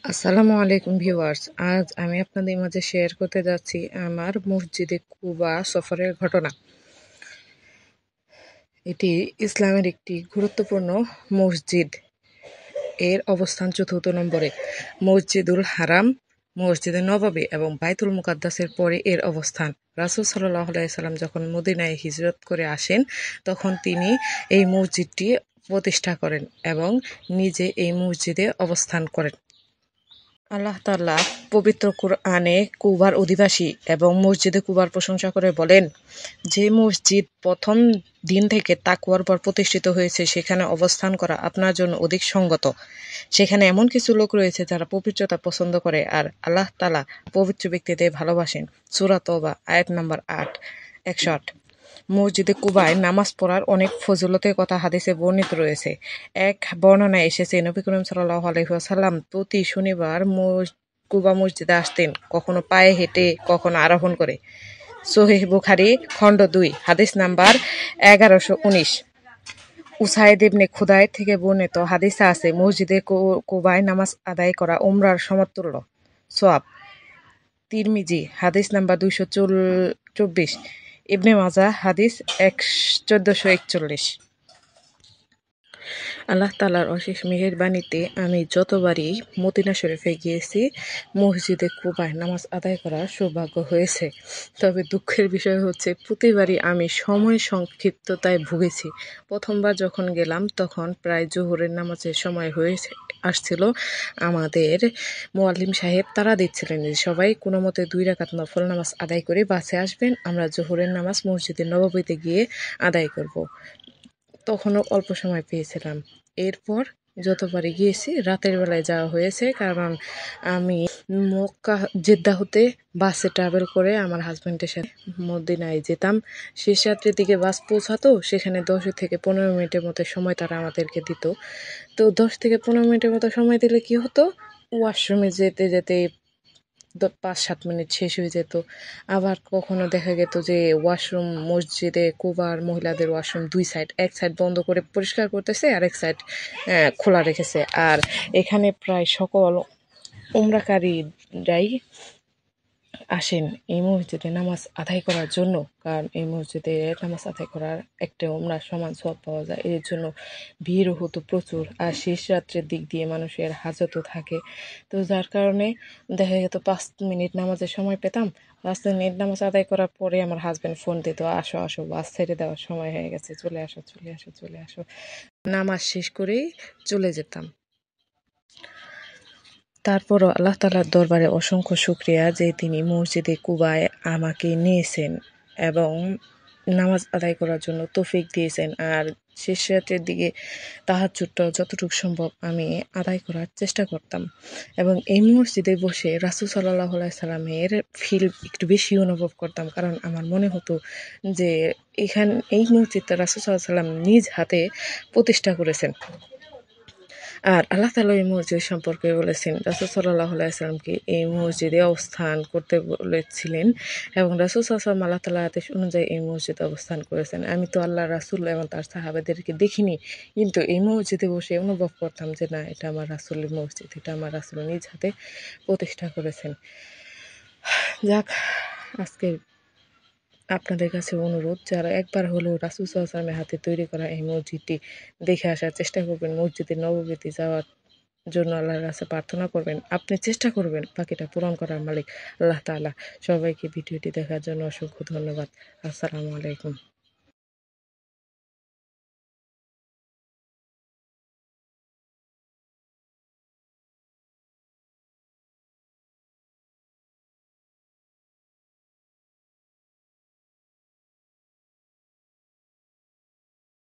আসসালামু আলাইকুম ভিউয়ার্স। আজ আমি আপনাদের মাঝে শেয়ার করতে যাচ্ছি আমার মসজিদে কুবা সফরের ঘটনা। এটি ইসলামের একটি গুরুত্বপূর্ণ মসজিদ। এর অবস্থান চতুর্থ নম্বরে। মসজিদুল হারাম, মসজিদে নববী এবং বাইতুল মুকাদ্দাসের পরে এর অবস্থান। রাসূল সাল্লাল্লাহু আলাইহি সাল্লাম যখন মদিনায় হিজরত করে আসেন, তখন তিনি এই মসজিদটি প্রতিষ্ঠা করেন এবং নিজে এই মসজিদে অবস্থান করেন। আল্লাহ তাআলা পবিত্র কুরআনে কুবার অধিবাসী এবং মসজিদে কুবার প্রশংসা করে বলেন, যে মসজিদ প্রথম দিন থেকে তাকওয়ার উপর প্রতিষ্ঠিত হয়েছে সেখানে অবস্থান করা আপনার জন্য অধিক সঙ্গত। সেখানে এমন কিছু লোক রয়েছে যারা পবিত্রতা পছন্দ করে আর আল্লাহ তাআলা পবিত্র ব্যক্তিদের ভালোবাসেন। সূরা তওবা আয়াত নম্বর 108। মসজিদে কুবায় নামাজ পড়ার অনেক ফজিলতের কথা হাদিসে বর্ণিত রয়েছে। এক বর্ণনায় এসেছে, নবী করিম সাল্লাল্লাহু আলাইহি ওয়াসাল্লাম প্রতি শনিবার কুবা মসজিদে আসতেন, কখনো পায়ে হেঁটে, কখনো আরোহণ করে। সহিহ বুখারী খণ্ড 2 হাদিস নাম্বার 1119। উসাইদ ইবনে খুদাইর থেকে বর্ণিত হাদিসে আছে, মসজিদে কুবায় নামাজ আদায় করা উমরার সমতুল্য সওয়াব। তিরমিজি হাদিস নাম্বার 224। ইবনে মাজাহ হাদিস 1441। আল্লাহ তাআলার অশেষ মেহেরবানিতে আমি যতবারই মদিনা শরীফে গিয়েছি, মসজিদে কুবায় নামাজ আদায় করার সৌভাগ্য হয়েছে। তবে দুঃখের বিষয় হচ্ছে, প্রতিবারই আমি সময় সংক্ষিপ্ততায় ভুগেছি। প্রথমবার যখন গেলাম তখন প্রায় জোহরের নামাজের সময় হয়ে আসছিল। আমাদের মুয়াল্লিম সাহেব তাড়া দিচ্ছিলেন যে সবাই কোনো মতে 2 রাকাত নফল নামাজ আদায় করে বাসে আসবেন, আমরা জোহরের নামাজ মসজিদে নববীতে গিয়ে আদায় করব। তখনও অল্প সময় পেয়েছিলাম। এরপর যতবারই গিয়েছি রাতের বেলায় যাওয়া হয়েছে, কারণ আমি মক্কা জেদ্দা হতে বাসে ট্রাভেল করে আমার হাজব্যান্ডের সাথে মদিনায় যেতাম। শেষ রাত্রের দিকে বাস পৌঁছাতো, সেখানে 10 থেকে 15 মিনিটের মতো সময় তারা আমাদেরকে দিত। তো 10 থেকে 15 মিনিটের মতো সময় দিলে কি হতো, ওয়াশরুমে যেতে যেতে 5-7 মিনিট শেষ হয়ে যেত। আবার কখনো দেখা যেত যে ওয়াশরুম মসজিদে কুবার মহিলাদের ওয়াশরুম 2 সাইড, এক সাইড বন্ধ করে পরিষ্কার করতেছে, আরেক সাইড খোলা রেখেছে। আর এখানে প্রায় সকল উমরাকারীরাই আসেন এই মসজিদে নামাজ আদায় করার জন্য, কারণ এই মসজিদে নামাজ আদায় করার একটা উমরার সমান সওয়াব পাওয়া যায়। এর জন্য ভিড়ও হতো প্রচুর, আর শেষ রাত্রের দিক দিয়ে মানুষের হাজতও থাকে। তো যার কারণে দেখা যেত 5 মিনিট নামাজের সময় পেতাম। 5 মিনিট নামাজ আদায় করার পরে আমার হাজব্যান্ড ফোন দিত, আসো আসো, বাস ছেড়ে দেওয়ার সময় হয়ে গেছে, চলে আসো চলে আসো চলে আসো। নামাজ শেষ করেই চলে যেতাম। তারপরও আল্লাহ তাআলার দরবারে অসংখ্য শুকরিয়া যে তিনি মসজিদে কুবায় আমাকে নিয়েছেন এবং নামাজ আদায় করার জন্য তৌফিক দিয়েছেন। আর শেষ রাতের দিকে তাহাজ্জুদটাও যতটুকু সম্ভব আমি আদায় করার চেষ্টা করতাম এবং এই মসজিদে বসে রাসূল সাল্লাল্লাহু আলাইহি সাল্লামের ফিল একটু বেশি অনুভব করতাম, কারণ আমার মনে হতো যে এই মসজিদটা রাসূল সাল্লাল্লাহু আলাইহি সাল্লাম নিজ হাতে প্রতিষ্ঠা করেছেন। আর আল্লাহ তাআলা এই মসজিদ সম্পর্কে বলেছেন, রাসূল সাল্লাল্লাহু আলাইহি সাল্লামকে এই মসজিদে অবস্থান করতে বলেছিলেন এবং রাসূল সাল্লাল্লাহু আলাইহি সাল্লাম আল্লাহ তাআলার আদেশ অনুযায়ী এই মসজিদে অবস্থান করেছেন। আমি তো আল্লাহর রাসূল এবং তার সাহাবাদেরকে দেখিনি, কিন্তু এই মসজিদে বসে অনুভব করতাম যে না, এটা আমার রাসূলের মসজিদ, এটা আমার রাসূল নিজ হাতে প্রতিষ্ঠা করেছেন। যাক, আজকে আপনাদের কাছে অনুরোধ, যারা একবার হলেও রাসূল সাল্লাল্লাহু আলাইহি ওয়াসাল্লামের হাতে তৈরি করা এই মসজিদটি দেখে আসার চেষ্টা করবেন। মসজিদে নববীতে যাওয়ার জন্য আল্লাহর কাছে প্রার্থনা করবেন। আপনি চেষ্টা করবেন, বাকিটা পূরণ করার মালিক আল্লাহ তাআলা। সবাইকে ভিডিওটি দেখার জন্য অসংখ্য ধন্যবাদ। আসসালামু আলাইকুম।